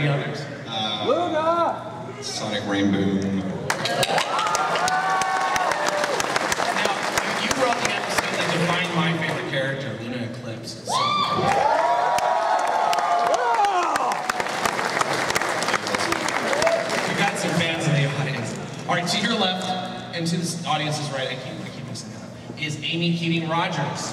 any others? Sonic Rainboom. Now, you wrote the episode that defined my favorite character, Luna Eclipse. So. You got some fans in the audience. All right, to your left, and to the audience's right, I keep mixing that up, is Amy Keating Rogers.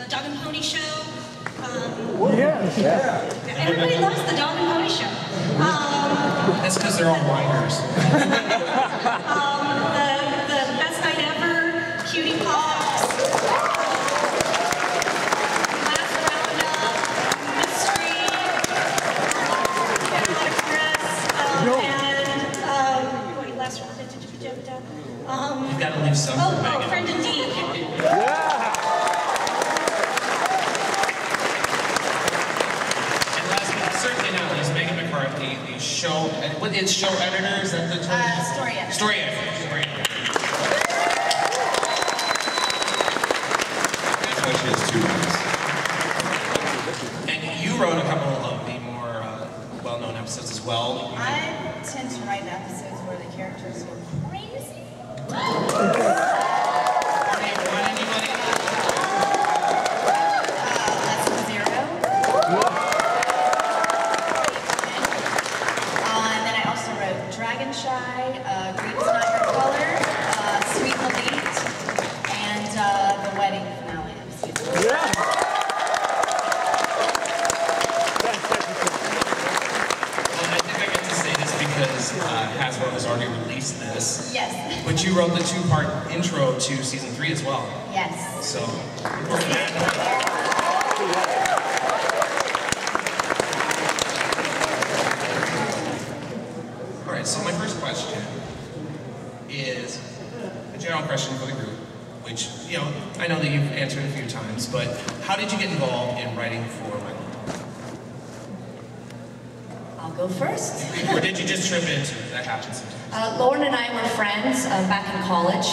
Dog and Pony Show. Everybody loves the Dog and Pony Show. That's because they're all whiners. The Best Night Ever, Cutie Pops, Last Roundup, Mystery, Alot Express, and wait, last one. You've got to leave some for Megan. Friend Indeed. The show, what is show editor? Is that the term? Story editor. Story editor. Story editor. That's why she has 2 names. And you wrote a couple of the more well-known episodes as well. I tend to write episodes where the characters go crazy. Hasbro has already released this. Yes. But you wrote the 2-part intro to season 3 as well. Yes. So, alright, so my first question is a general question for the group, which, you know, I know that you've answered a few times, but how did you get involved in writing for My Little Pony? I'll go first. Or did you just trip into it? That happens sometimes. Lauren and I were friends back in college,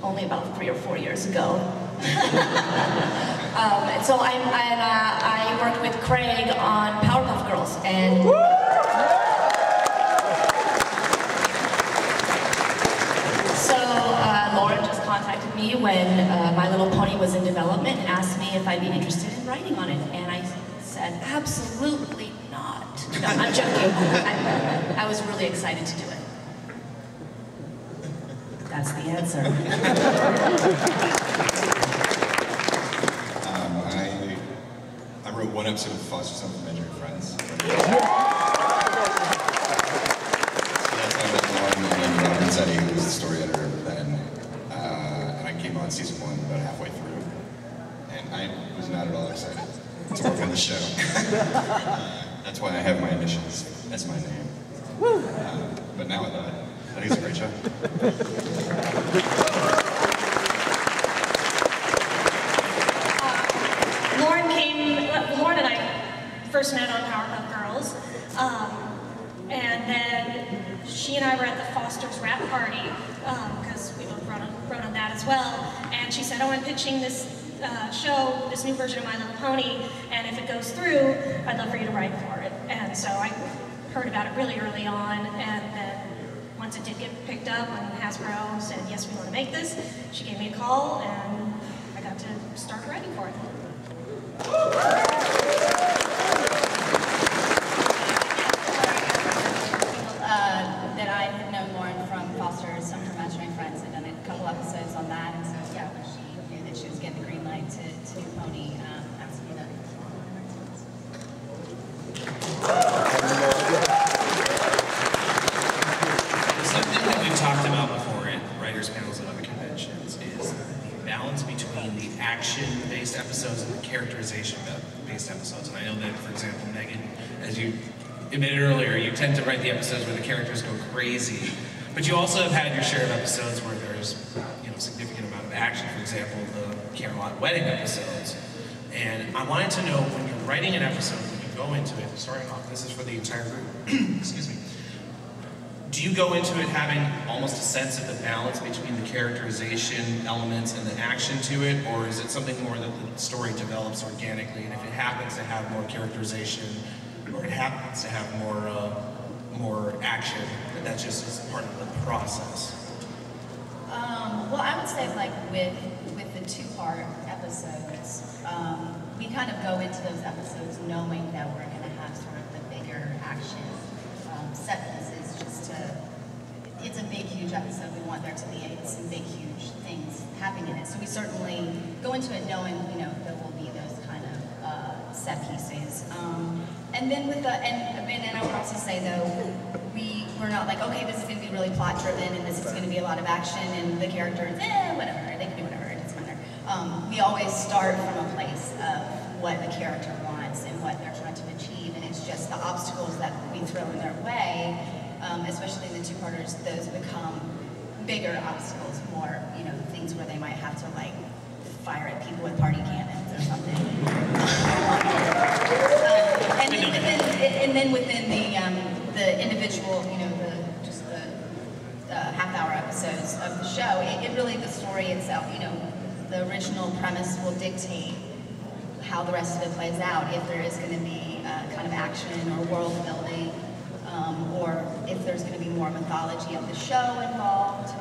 only about 3 or 4 years ago. And so I worked with Craig on Powerpuff Girls, and so Lauren just contacted me when My Little Pony was in development and asked me if I'd be interested in writing on it, and I said absolutely not. No, I'm joking. I was really excited to do it. That's the answer. I wrote 1 episode of Foster Son from Imaginary Friends. So that's how I met Lauren, and Robin Zetti, who was the story editor then. And I came on season 1 about halfway through. And I was not at all excited to work on the show. That's why I have my initials as my name. But now I love it. I think it's a great show. Lauren and I first met on Powerpuff Girls, and then she and I were at the Foster's rap party, because we both wrote on that as well, and she said, oh, I'm pitching this show, this new version of My Little Pony, and if it goes through, I'd love for you to write for it. And so I heard about it really early on, and then once it did get picked up and Hasbro said, yes, we want to make this, she gave me a call, and I got to start writing for it. That I had known Lauren from Foster's Some from Imaginary Friends. I'd done a couple episodes on that, and so yeah, when she knew that she was getting the green light to do Pony, asked me to. Something that we've talked about before at writers' panels and other conventions is the balance between the action-based episodes and the characterization-based episodes. And I know that, for example, Megan, as you admitted earlier, you tend to write the episodes where the characters go crazy, but you also have had your share of episodes where there's, you know, significant amount of action. For example, the Camelot wedding episodes. And I wanted to know, when you're writing an episode, when you go into it, starting off, this is for the entire group, excuse me. Do you go into it having almost a sense of the balance between the characterization elements and the action to it, or is it something more that the story develops organically, and if it happens to have more characterization, or it happens to have more action, that just is part of the process? Well, I would say like with the two-part episodes, we kind of go into those episodes knowing that we're going to have sort of the bigger action set pieces. It's a big, huge episode. We want there to be some big, huge things happening in it. So we certainly go into it knowing, there will be those kind of set pieces. And then with and I would also say though, we're not like, okay, this is going to be really plot driven and this is going to be a lot of action and the characters, whatever, they can do whatever, it doesn't matter. We always start from a place of what the character wants and what they're trying to achieve, and it's just the obstacles that we throw in their way, especially in the two-parters, those become bigger obstacles, more, things where they might have to like fire at people with party cannons or something. And then within the individual, the half-hour episodes of the show, it really, the story itself, the original premise will dictate how the rest of it plays out, if there is going to be kind of action or world building, or if there's going to be more mythology of the show involved.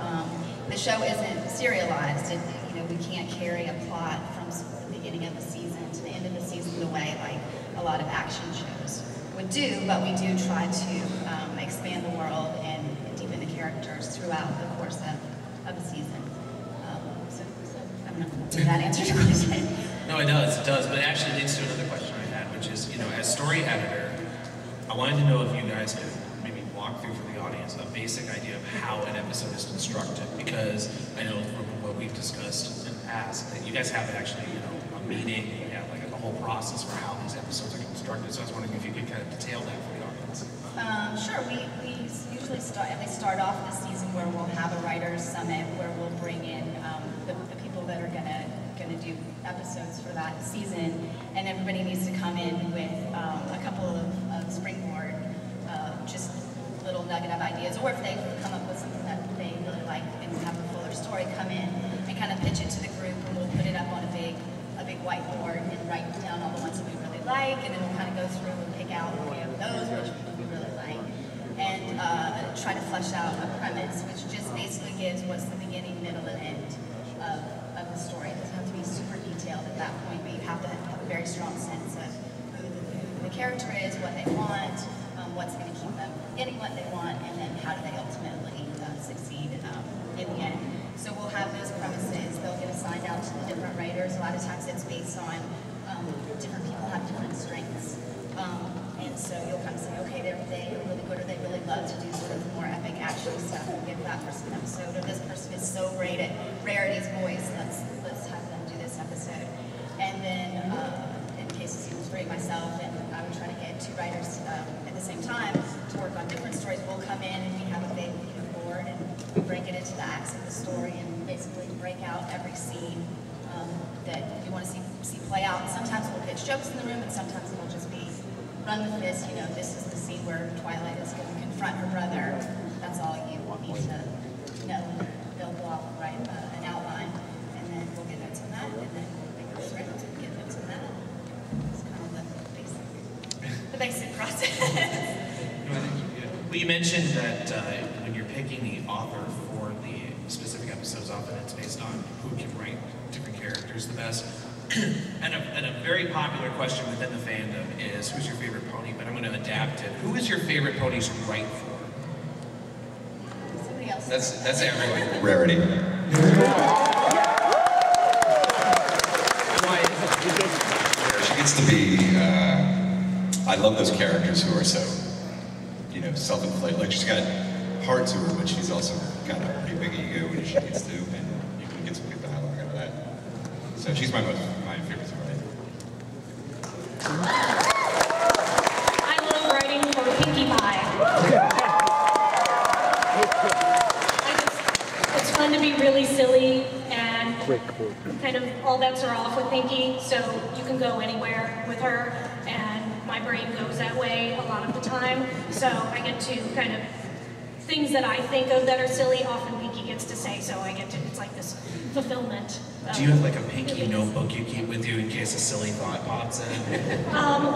The show isn't serialized. We can't carry a plot from the beginning of the season to the end of the season the way like a lot of action shows would do, but we do try to expand the world and deepen the characters throughout the course of the season. So I don't know if that answers your question. No, it does, but it actually leads to another question I had, which is, as story editor, I wanted to know if you guys could maybe walk through for the audience a basic idea of how an episode is constructed, because I know from what we've discussed in the past that you guys have actually, a meeting, you have like a whole process for how these episodes are constructed, so I was wondering if you could kind of detail that for the audience. Sure, we usually start off the season where we'll have a writer's summit where we'll bring in the people that are gonna do episodes for that season, and everybody needs to come in with a couple of springboard, just little nugget of ideas, or if they come up with something that they really like and have a fuller story, come in and kind of pitch it to the group, and we'll put it up on a big whiteboard and write down all the ones that we really like, and then we'll kind of go through and pick out, okay, of those, which ones we really like, and try to flesh out a premise, which just basically gives what's the beginning, middle, and end of the story. It doesn't have to be super detailed at that point, but you have to have a very strong sense of who the character is, what they want, what's going to keep them getting what they want, and then how do they ultimately succeed in the end. So we'll have those premises, they'll get assigned out to the different writers. A lot of times it's based on different people have different strengths. And so you'll kind of say, okay, they're really good, or they really love to do sort of more epic action stuff. We'll give that person an episode, or this person is so great at Rarity's voice, let's have them do this episode. And then in case it seems great myself, and I would try to get two writers at the same time to work on different stories. We'll come in and we have a big board and we break it into the acts of the story and basically break out every scene that you want to see play out. And sometimes we'll pitch jokes in the room, and sometimes it'll just be run with this. This is the scene where Twilight is going to confront her brother. That's all you need to know. They'll go off and write an outline, and then we'll get notes on that, and then they go straight to get notes on that. It's kind of the basic process. Well, you mentioned that when you're picking the author for the specific episodes, often it's based on who can write different characters the best. And a very popular question within the fandom is, who's your favorite pony? But I'm going to adapt it. Who is your favorite pony to write for? Somebody else. That's everyone. Rarity. She gets to be, I love those characters who are so, self-inflated. Like, she's got heart to her, but she's also got a pretty big ego when she needs to, and you can get some good dialogue out of that. So she's my favorite to write. I love writing for Pinkie Pie. It's fun to be really silly, and kind of all bets are off with Pinkie, so you can go anywhere with her. And my brain goes that way a lot of the time. So I get to kind of, things that I think of that are silly, often Pinky gets to say, so I get to, it's like this fulfillment. Do you have like a Pinky notebook you keep with you in case a silly thought pops in? Well,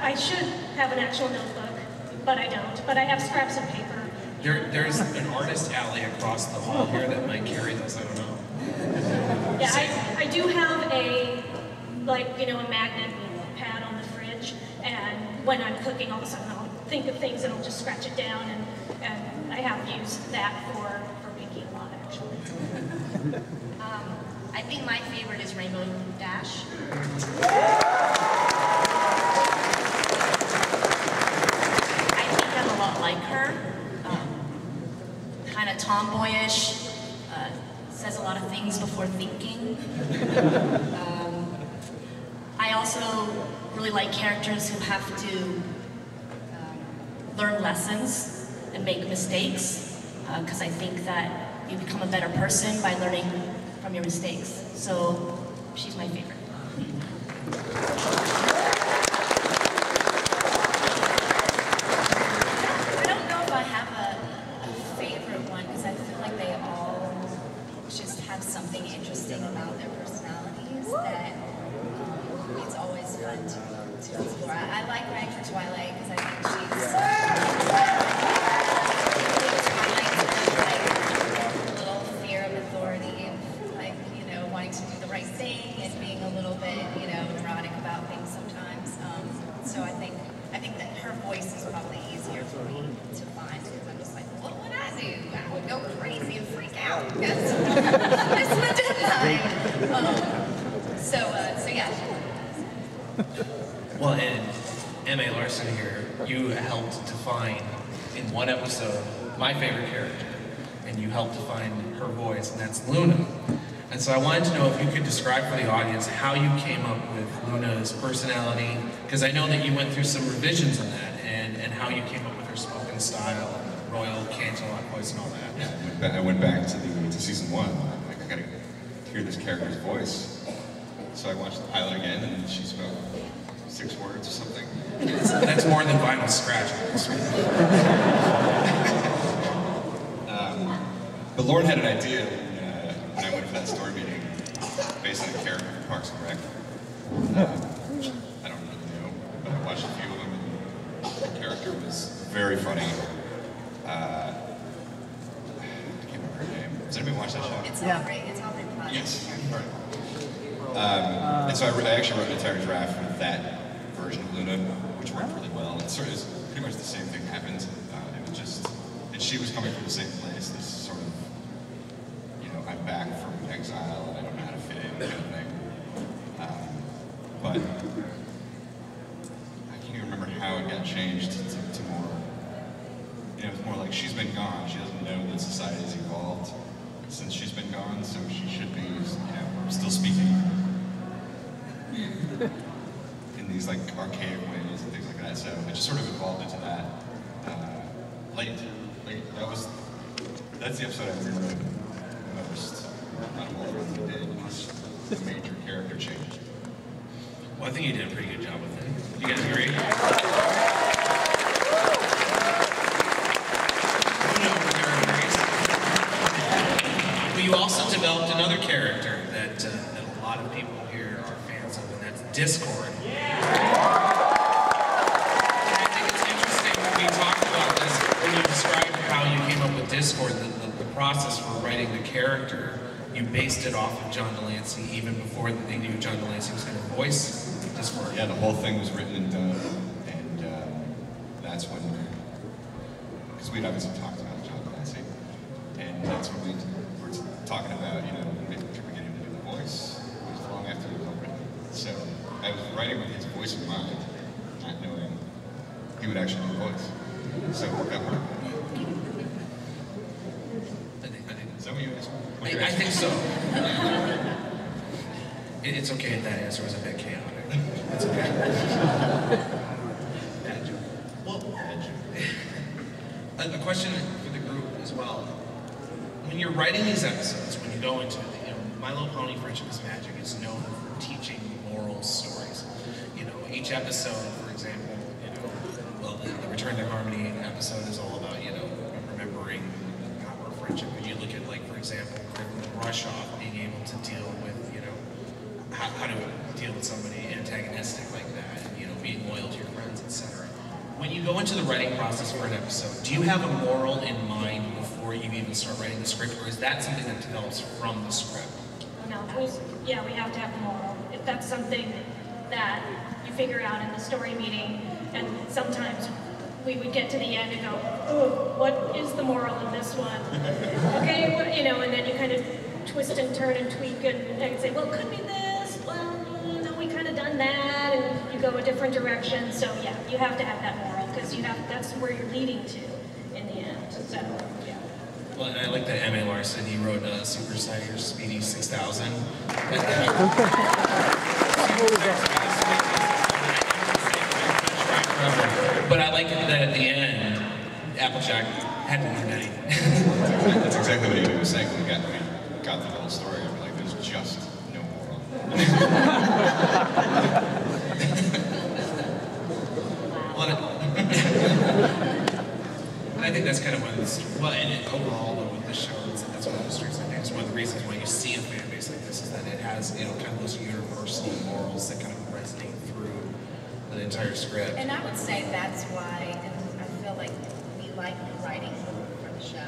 I should have an actual notebook, but I don't. But I have scraps of paper. There's an artist alley across the hall here that might carry those, I don't know. Yeah, I do have a, like, you know, a magnet pad on the fridge, and when I'm cooking, all of a sudden I'll think of things and I'll just scratch it down, and I have used that for Pinky a lot, actually. I think my favorite is Rainbow Dash. I think I'm a lot like her. Kind of tomboyish, says a lot of things before thinking. I also really like characters who have to learn lessons and make mistakes, because I think that you become a better person by learning from your mistakes. So she's my favorite. I don't know if I have a favorite one, because I feel like they all just have something interesting about their personalities that it's always fun to explore. I like writing for Twilight because I think she's like a little fear of authority and like, you know, wanting to do the right thing and being a little bit, you know, neurotic about things sometimes. So I think that her voice is probably easier for me to find because I'm just like, what would I do? I would go crazy and freak out. That's my deadline. So yeah. Well, and M.A. Larson here, you helped define in one episode my favorite character, and you helped define her voice, and that's Luna. And so I wanted to know if you could describe for the audience how you came up with Luna's personality, because I know that you went through some revisions in that, and how you came up with her spoken style, and the royal Canterlot voice and all that. Yeah, I went back to season 1. Like, I gotta hear this character's voice. So I watched the pilot again, and she spoke 6 words or something. That's more than vinyl scratch. But Lauren had an idea when I went for that story meeting, based on a character from Parks and Rec. I don't really know, but I watched a few of them, and the character was very funny. I can't remember her name. Does anybody watch that show? It's all great. It's all great fun. Yes. And so I actually wrote an entire draft with that version of Luna, which worked really well. It sort of pretty much the same thing happened. It was just, and she was coming from the same place. This sort of, you know, I'm back from exile and I don't know how to fit in kind of thing. But I can't even remember how it got changed to more. You know, it's more like she's been gone. She doesn't know that society has evolved since she's been gone, so she should be, you know, still speaking in these like archaic ways and things like that. So it just sort of evolved into that. Late. That's the episode I rewrote most out of all the ones we did. Was the major character change. Well, I think you did a pretty good job with it. You guys agree? But you also developed another character that a lot of people here are fans of, and that's Discord. I think it's interesting when we talked about this, when you described how you came up with Discord, the process for writing the character, you based it off of John Delancey even before they knew John Delancey was going to voice Discord. Yeah, the whole thing was written and done, and that's when, because we'd obviously talked about John Delancey, and that's when we were talking about, you know, maybe we could get him to do the voice. It was long after it was all written. So I was writing with his voice in mind, not knowing he would actually do the voice. So that worked. Is that what you asked? I think so. It's okay if that answer was a bit chaotic. It's okay. Well, a question for the group as well. When you're writing these episodes, when you go into it, you know, My Little Pony: Friendship is Magic is known for teaching moral stories. You know, each episode, for example, Return to Harmony episode is all about, you know, remembering the power of friendship. And you look at, like, for example, Rush Off being able to deal with, you know, how to deal with somebody antagonistic like that, and, you know, being loyal to your friends, etc. When you go into the writing process for an episode, do you have a moral in mind before you even start writing the script, or is that something that develops from the script? No, yeah, we have to have the moral. If that's something that you figure out in the story meeting, and sometimes we would get to the end and go, oh, what is the moral in this one? Okay, what, you know, and then you kind of twist and turn and tweak and say, well, it could be this, well, you know, we kind of done that, and you go a different direction. So yeah, you have to have that moral, because that's where you're leading to in the end. So yeah. Well, and I like that M.A. Larson, he wrote Super Tiger Speedy 6000. But I like that at the end, Applejack hadn't learned anything. That's exactly what he was saying when we got through the whole story. We're like, there's just no moral. And I think that's kind of one of the, well, and overall though with the show, that's one of the strengths. I think it's one of the reasons why you see a fan base like this is that it has, you know, kind of those universal morals that kind of resonate through the entire script. And I would say that's why I feel like we like writing for the show.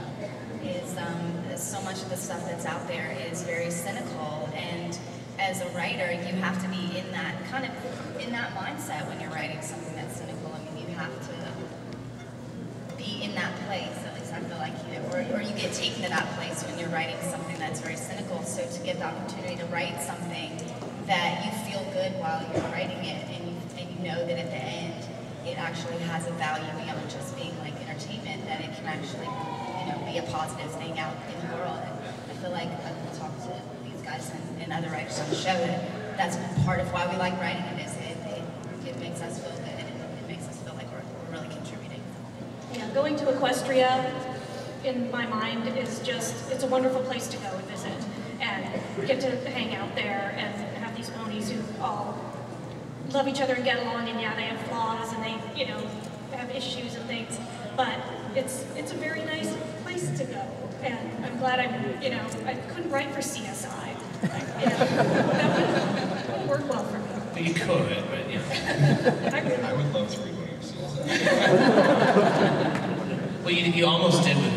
Is so much of the stuff that's out there is very cynical, and as a writer, you have to be in that kind of mindset when you're writing something that's cynical. I mean, you have to be in that place. At least I feel like, you know, or you get taken to that place when you're writing something that's very cynical. So to get the opportunity to write something that you feel good while you're writing it, and you know that at the end it actually has a value beyond just being like entertainment, that it can actually, you know, be a positive thing out in the world. And I feel like I've talked to these guys and other writers on the show that that's part of why we like writing it. Is it makes us feel good, and it makes us feel like we're really contributing. Yeah, going to Equestria, in my mind, is just, it's a wonderful place to go and visit and get to hang out there and have these ponies who all love each other and get along, and yeah, they have flaws and they, you know, have issues and things, but it's a very nice place to go, and I'm glad I couldn't write for CSI. Like, you know, that wouldn't work well for me. You could, but yeah. I would love to read one of your Well, you almost did with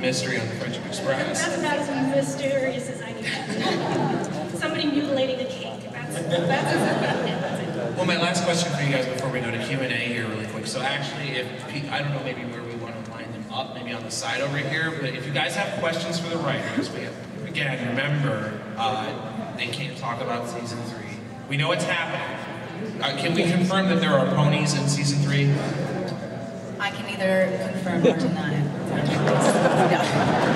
Mystery on the Friendship Express. That's about as mysterious as I can get. Somebody mutilating a cake. That's it. Well, my last question for you guys before we go to Q&A here really quick. So actually, I don't know maybe where we want to line them up, maybe on the side over here, but if you guys have questions for the writers, again, remember, they can't talk about season 3. We know it's happening. Can we confirm that there are ponies in season 3? I can either confirm or deny it.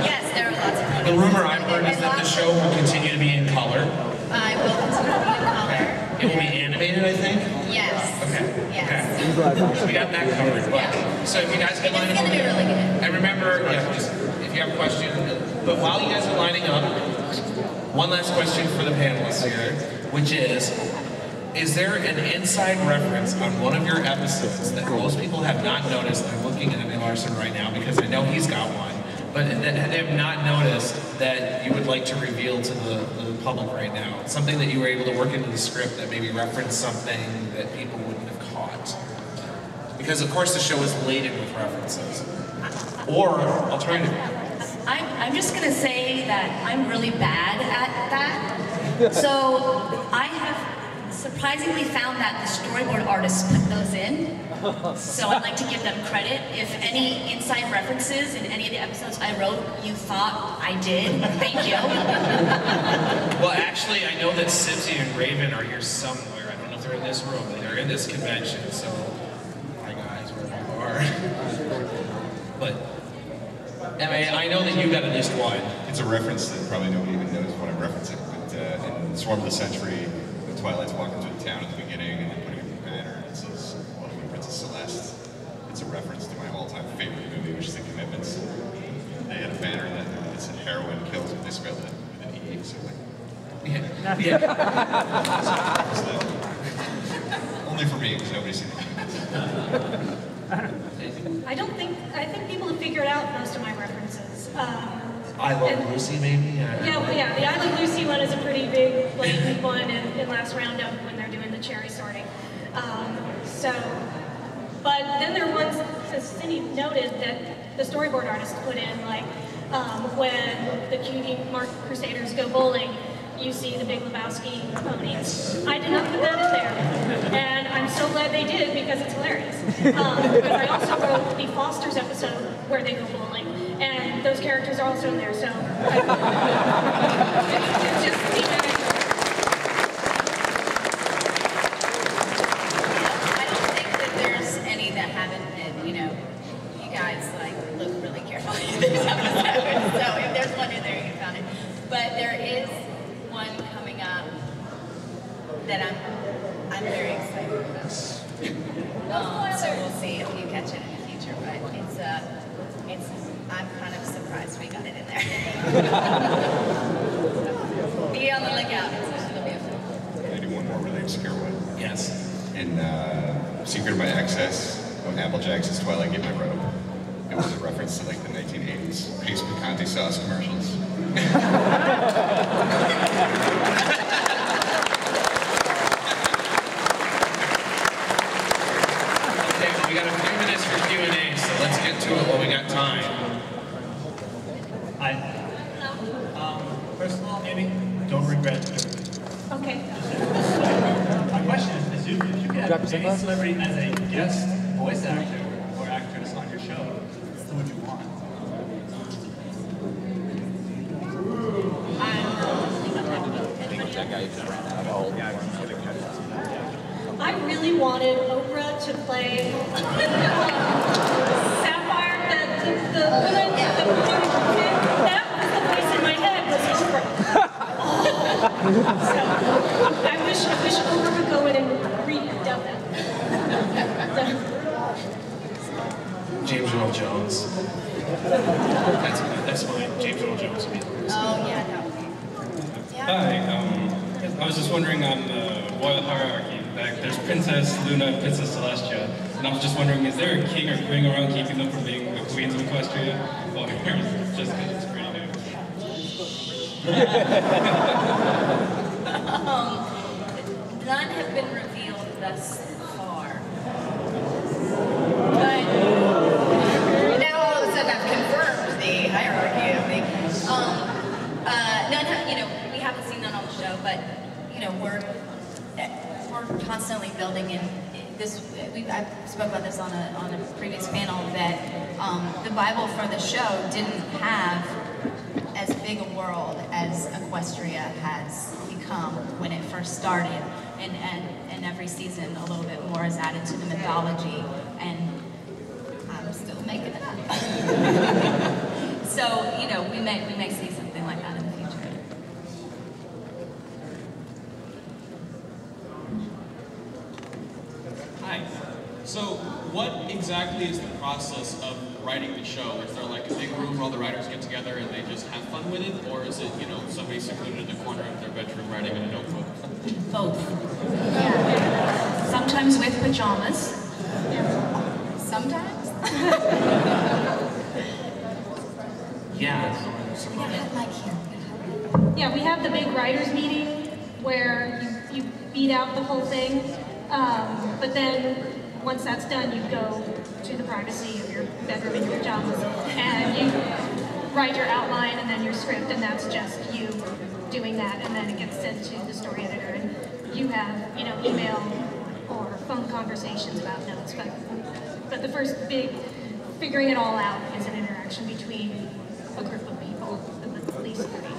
Yes, there are lots of ponies. The rumor I've heard is that the show will continue to be in color. I will continue to be in color. It will be animated, I think? Yes. Okay. Yes. Okay. So we got that covered. But, so if you guys can line up. It's going to be really good. And remember, just if you have questions, but while you guys are lining up, one last question for the panelists here, which is there an inside reference on one of your episodes that most people have not noticed? I'm looking at Emmy Larson right now because I know he's got one, but they have not noticed that you would like to reveal to the public right now? Something that you were able to work into the script that maybe referenced something that people wouldn't have caught? Because of course the show is laden with references. Or alternative. I'm just gonna say that I'm really bad at that. So I have surprisingly found that the storyboard artists put those in. So I'd like to give them credit. If any inside references in any of the episodes I wrote you thought I did, thank you. Well, actually, I know that Sibsy and Raven are here somewhere. I don't know if they're in this room, but they're in this convention, so hi guys, wherever you are. But I know that you got at least one. It's a reference that probably nobody even knows what I'm referencing, but in Swarm of the Century, the Twilight's walking through the town at the beginning and then putting up the banner, and it says, welcome to Princess Celeste. It's a reference to my all-time favorite movie, which is The Commitments. They had a banner that said heroin kills, but they spelled it with an E, so like... Yeah. Only for me, because nobody's seen The Commitments. I think people have figured out most of my references. I Love Lucy, maybe? Yeah, the I Love Lucy one is a pretty big, blatant one in last roundup when they're doing the cherry sorting. But then there are ones, as Cindy noted, that the storyboard artists put in, like when the Cutie Mark Crusaders go bowling, you see the Big Lebowski ponies. I did not put that in there, and I'm so glad they did because it's hilarious. Because I also wrote the Foster's episode where they go bowling, and those characters are also in there, so it's just I don't think that there's any that haven't been, you guys like look really carefully at these episodes, so if there's one in there, you found it. But there is one coming up that I'm very excited about. So we'll see if you catch it in the future, but I'm kind of surprised we got it in there. Be on the lookout. It'll be fun. Can I do one more really obscure one? Yes. In Secret of My Access, when Applejack says Twilight Get My Robe, it was a reference to like the 1980s Pace Picante sauce commercials. Okay, well, we got a few minutes for Q&A, so let's get to it while we got time. Hi. First of all, Amy, don't regret it. okay. My question is, if you could have any celebrity as a guest voice actor or actress on your show, who would you want? I really wanted Oprah to play Sapphire, that was the voice in my head was Oprah. So I wish Oprah would go in and redub it. James Earl Jones. That's fine. James Earl Jones would be the voice. Oh yeah, that would be. Yeah. Hi, I was just wondering on the royal hierarchy, like there's Princess Luna and Princess Celestia, and I was just wondering, is there a king or queen around keeping them from being the queens of Equestria, or just because it's pretty new? None have been revealed thus far. But now all of a sudden I've confirmed the hierarchy of the. None have, we haven't seen none on the show, but we're constantly building in this. I spoke about this on a previous panel that the Bible for the show didn't have as big a world as Equestria has become when it first started, and every season a little bit more is added to the mythology, and I'm still making it up. So we may see something like that in the future. Hi. So what exactly is the process of writing the show? Is there like a big room where all the writers get together and they just have fun with it? Or is it, somebody secluded in the corner of their bedroom writing in a notebook? Both. Yeah. Sometimes with pajamas. Sometimes. Yeah. Yeah, we have the big writers meeting where you beat out the whole thing, but then once that's done, you go to the privacy of your bedroom in your pajamas and you write your outline and then your script, and that's just you doing that, and then it gets sent to the story editor, and you have email or phone conversations about notes. But the first big figuring it all out is an interaction between a group of people, at least three.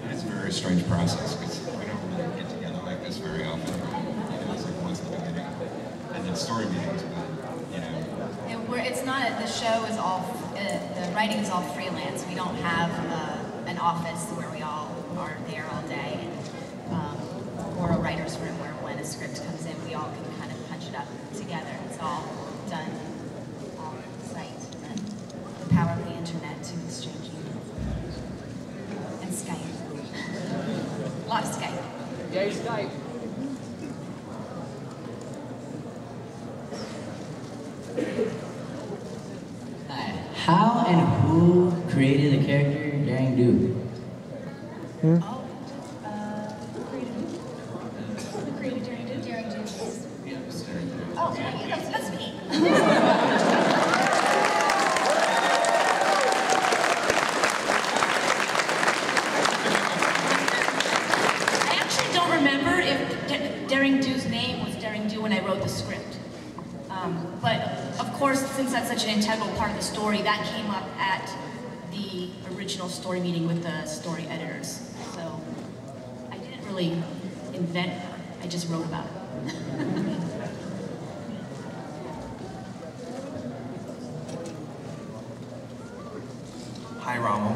It's a very strange process because we don't really get together like this very often. It's like once in the beginning. And then story meetings, but It's not, the show is all, the writing is all freelance. We don't have an office where we all are there all day, or a writer's room where when a script comes in, we all can kind of punch it up together. It's all done on site, and the power of the internet to exchange emails. And Skype. A lot of Skype. Yay, Skype. How and who created the character Daring Do? Oh, Who created Daring Do? Daring Do. Yeah, it's Daring Do. Oh, that's me. I actually don't remember if Daring Do's name was Daring Do when I wrote the script. But of course, since that's such an integral part of the story, that came up at the original story meeting with the story editors. So I didn't really invent her, I just wrote about it. Hi, Rommel.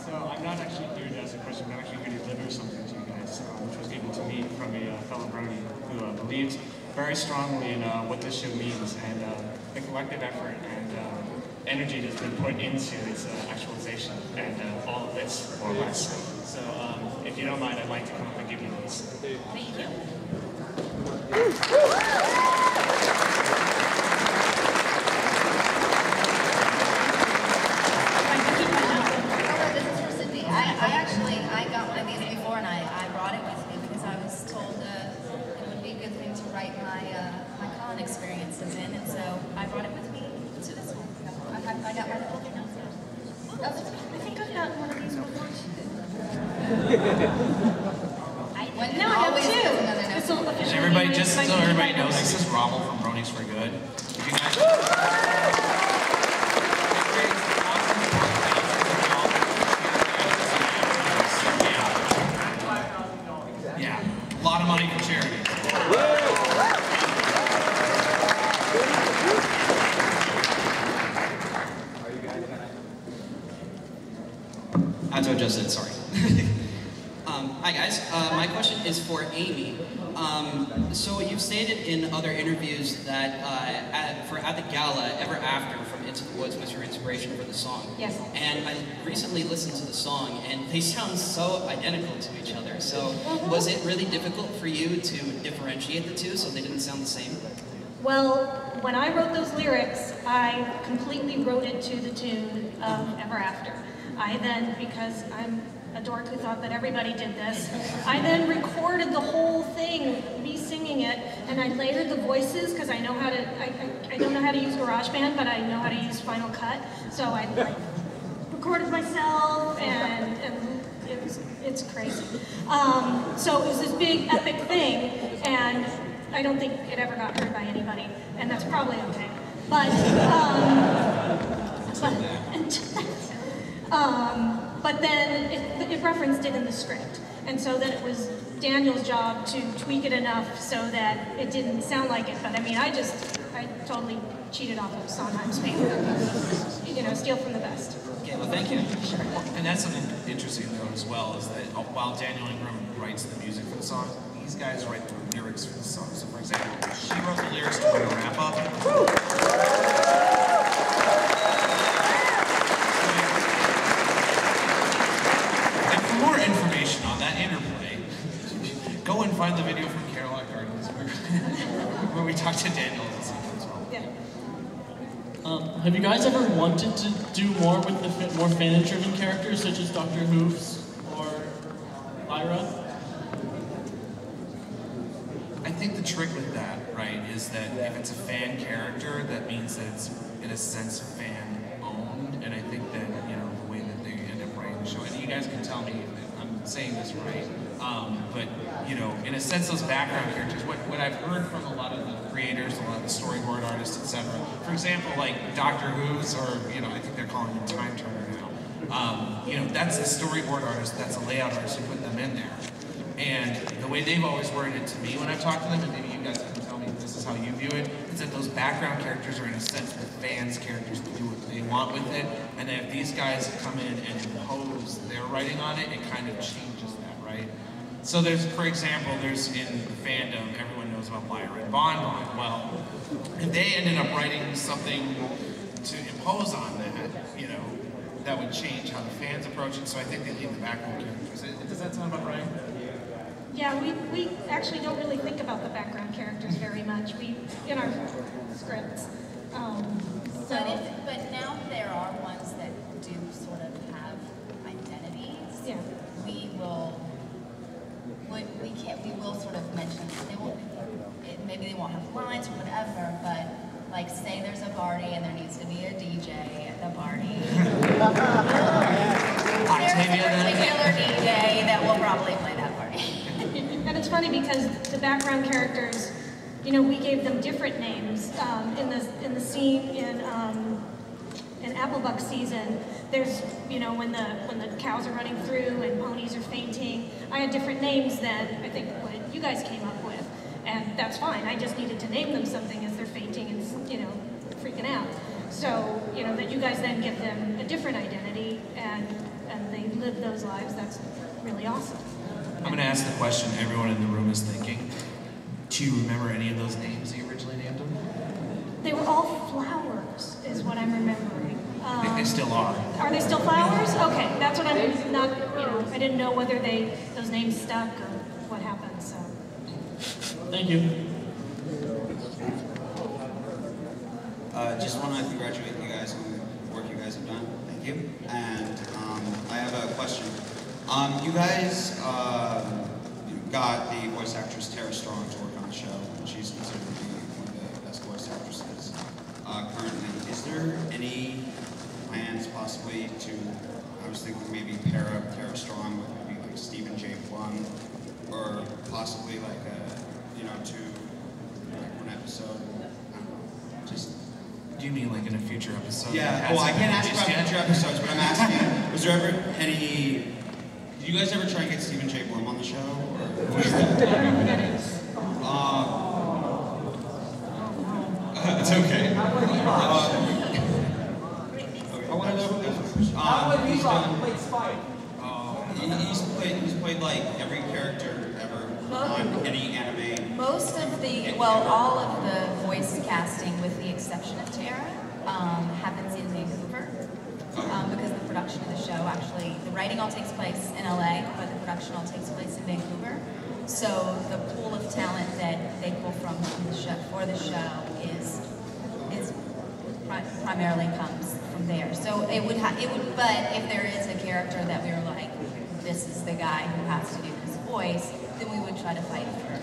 So I'm not actually here to ask a question, I'm actually here to deliver something to you guys, which was given to me from a fellow brony who believes very strongly in what this show means and the collective effort and energy that's been put into its actualization and all of this, more or less. So if you don't mind, I'd like to come up and give you these. Thank you. I got one of these before and I brought it with me because I was told it would be a good thing to write my con experiences in, and so I brought it with me to this one. I got my little notes now. I think I've gotten one of these before. No, I have two. This will officially And everybody, be my- just my so everybody new knows, title. this is Rommel from Bronies for Good. If you guys yeah, a lot of money for charity. That's what I just said, sorry. Hi guys, my question is for Amy. So you've stated in other interviews that at the gala, Ever After from Into the Woods was your inspiration for the song. Yes. And I recently listened to the song and they sound so identical to each other. So was it really difficult for you to differentiate the two so they didn't sound the same? Well, when I wrote those lyrics, I completely wrote it to the tune of Ever After. I then, because I'm a dork who thought that everybody did this, I then recorded the whole thing, me singing it, and I layered the voices because I know how to, I don't know how to use GarageBand, but I know how to use Final Cut. So I recorded myself, and it's crazy. So it was this big epic thing, and I don't think it ever got heard by anybody, and that's probably okay. But then it referenced it in the script, and so then it was Daniel's job to tweak it enough so that it didn't sound like it. But I mean, I totally cheated off of Sondheim's paper. You know, steal from the best. Okay, well thank you. And that's something interesting to note as well, is that while Daniel Ingram writes the music for the song, these guys write the lyrics for the song. So for example, she wrote the lyrics to the wrap up. And for more information on that interplay, go and find the video from Caroline Gardens where we talked to Daniel as well. Yeah. Have you guys ever wanted to do more with the more fan-driven characters such as Dr. Hooves or Lyra? I think the trick with that, right, is that if it's a fan character, that means that it's, in a sense, fan-owned, and I think that, you know, the way that they end up writing the show, and you guys can tell me if I'm saying this right, but, you know, in a sense, those background characters, what I've heard from a lot of the creators, a lot of the storyboard artists, etc., for example, like Dr. Who's, or, you know, I think they're calling him Time Turner now, you know, that's a storyboard artist, that's a layout artist who put them in there. And the way they've always worded it to me when I've talked to them, and maybe you guys can tell me if this is how you view it, is that those background characters are in a sense the fans' characters to do what they want with it, and then if these guys come in and impose their writing on it, it kind of changes that, right? So there's, for example, there's in the fandom, everyone knows about Lyra and Bon Bon. Well, if they ended up writing something to impose on that, you know, that would change how the fans approach it, so I think they leave the background characters. Does that sound about right? Yeah, we actually don't really think about the background characters very much. In our scripts. So, but now there are ones that do sort of have identities. yeah. We will sort of mention, they won't, maybe they won't have lines or whatever, but like say there's a party and there needs to be a DJ at the party. There's a particular DJ that will probably play that party. And it's funny because the background characters, you know, we gave them different names. In the scene in Applebuck season, there's, you know, when the cows are running through and ponies are fainting, I had different names than I think what you guys came up with, and that's fine. I just needed to name them something as they're fainting and, you know, freaking out. So, you know, that you guys then give them a different identity and they live those lives. That's really awesome. I'm going to ask the question everyone in the room is thinking. Do you remember any of those names that you originally named them? They were all flowers, is what I'm remembering. They still are. Are they still flowers? Okay, that's what I'm not, you know, I didn't know whether those names stuck or what happened, so. Thank you. Just want to congratulate you guys on the work you guys have done. Thank you. And I have a question. You guys got the voice actress Tara Strong to work on the show, and she's considered to be one of the best voice actresses currently. Is there any plans possibly to, I was thinking maybe pair up Tara Strong with maybe like Stephen J. Plum, or possibly like you know, to like one episode? Just. Do you mean like in a future episode? Yeah, well, I can't ask about future episodes, but I'm asking, was there ever any, did you guys ever try and get Stephen J. Blum on the show? Or I don't know who that is. It's okay. I want to know who this is. He's played like every character ever on any anime. Most of the, well, all of the voice casting, with the exception of Tara, happens in Vancouver. Because the production of the show, actually, the writing all takes place in LA, but the production all takes place in Vancouver. So the pool of talent that they pull from the show for the show is primarily comes from there. So it would, but if there is a character that we were like, this is the guy who has to do this voice, then we would try to fight for,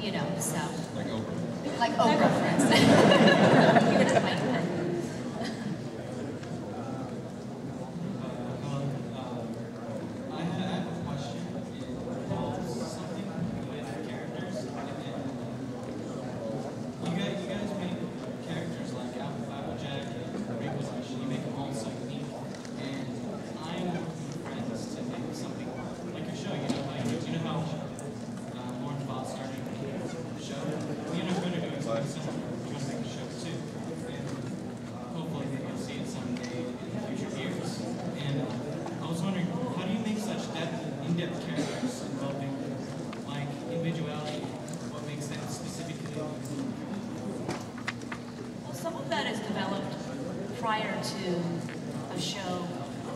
you know, so. Like Oprah. Like Oprah, for instance. We're gonna fight for. I have a question. It involves something with characters. You guys make characters like Applejack and Rainbow Dash, you make them all so unique. And I'm working with friends to make something like your show. You know how Lauren Fox started the show? You know, we're going to do something similar. We're going to make a show too. And hopefully you'll see it someday in future years. And I was wondering, how do you make such in-depth characters involving like individuality? What makes them specifically? Well, some of that is developed prior to a show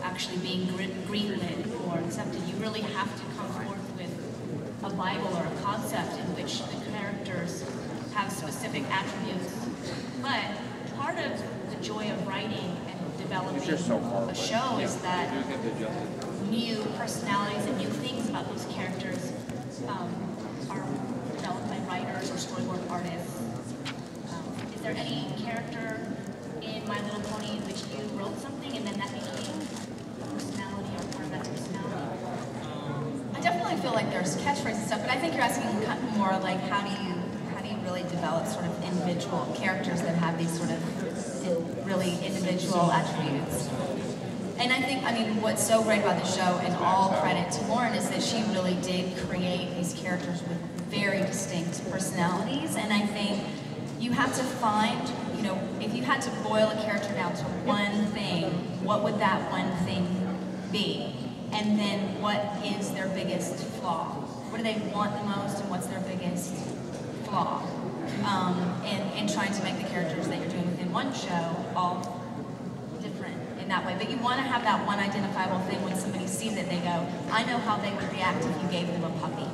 actually being greenlit or accepted. You really have to come forth with a Bible or a concept in which the characters have specific attributes. But part of the joy of writing and developing a show is that new personalities and new things about those characters are developed by writers or storyboard artists. Is there any character in My Little Pony in which you wrote something and then that became a personality or part of that personality? I definitely feel like there's catchphrases and stuff, but I think you're asking more like how do you really develop sort of individual characters that have these sort of really individual attributes. And I think, I mean, what's so great about the show, and all credit to Lauren, is that she really did create these characters with very distinct personalities. And I think you have to find, you know, if you had to boil a character down to one thing, what would that one thing be? And then what is their biggest flaw? What do they want the most, and what's their biggest flaw? And trying to make the characters that you're doing within one show all different in that way. But you want to have that one identifiable thing when somebody sees it, they go, I know how they would react if you gave them a puppy.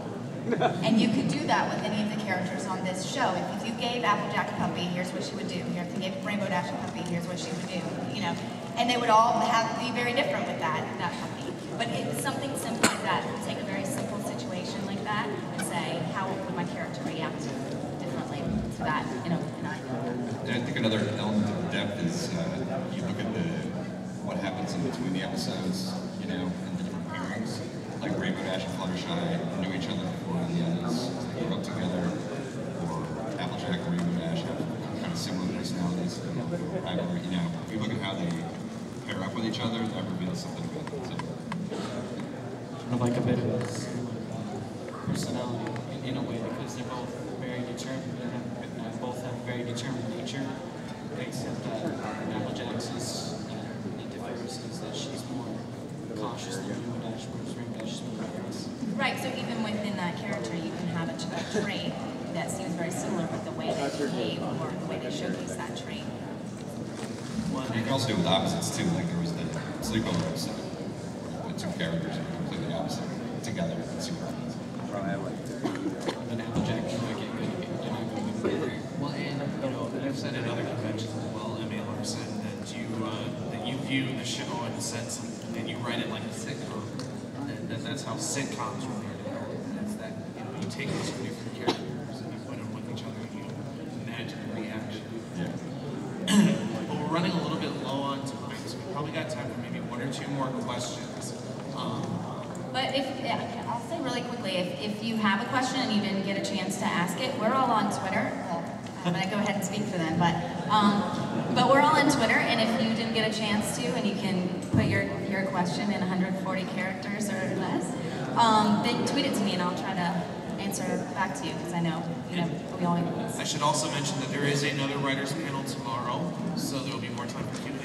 And you could do that with any of the characters on this show. If you gave Applejack a puppy, here's what she would do. If you gave Rainbow Dash a puppy, here's what she would do. You know, and they would all be very different with that puppy. But it's something simple like that. Take a very simple situation like that and say, how would my character react differently to that? You know, I think another element of depth is you look at what happens in between the episodes, you know, and the different pairings. Like Rainbow Dash and Fluttershy knew each other before the others. They grew up together. Or Applejack and Rainbow Dash have kind of similar personalities. Rivalry, you know, if you look at how they pair up with each other, that reveals something about them too. Kind of like a bit of a personality in a way, because they're both very determined and both have a very determined nature, except that Applejack's is, the difference is that she's more cautious than Rainbow Dash, whereas Rainbow Dash is more reckless. right, so even within that character, you can have a trait that seems very similar with the way they behave or the way they showcase that trait. Well, you can also do it with opposites too, like there was the sleepover episode. The two characters are completely opposite together and see what happens. An Applejack can make it good, you're not going to be good. Well, and you know, I've said in other conventions as well, Emmy Larson, that you view the show in the sense that you write it like a sitcom. That's how sitcoms really are developed. It's that, you know, you take these two different characters and you put them with each other and you imagine the reaction. Yeah. But we're running a little bit low on time, so we probably got time for maybe one or two more questions. But I'll say really quickly, if you have a question and you didn't get a chance to ask it, we're all on Twitter. Well, I'm gonna go ahead and speak for them, but we're all on Twitter, and if you didn't get a chance to, and you can put your question in 140 characters or less, then tweet it to me and I'll try to answer back to you, because I know, you know, we all. I should also mention that there is another writers panel tomorrow, so there will be more time for Q&A.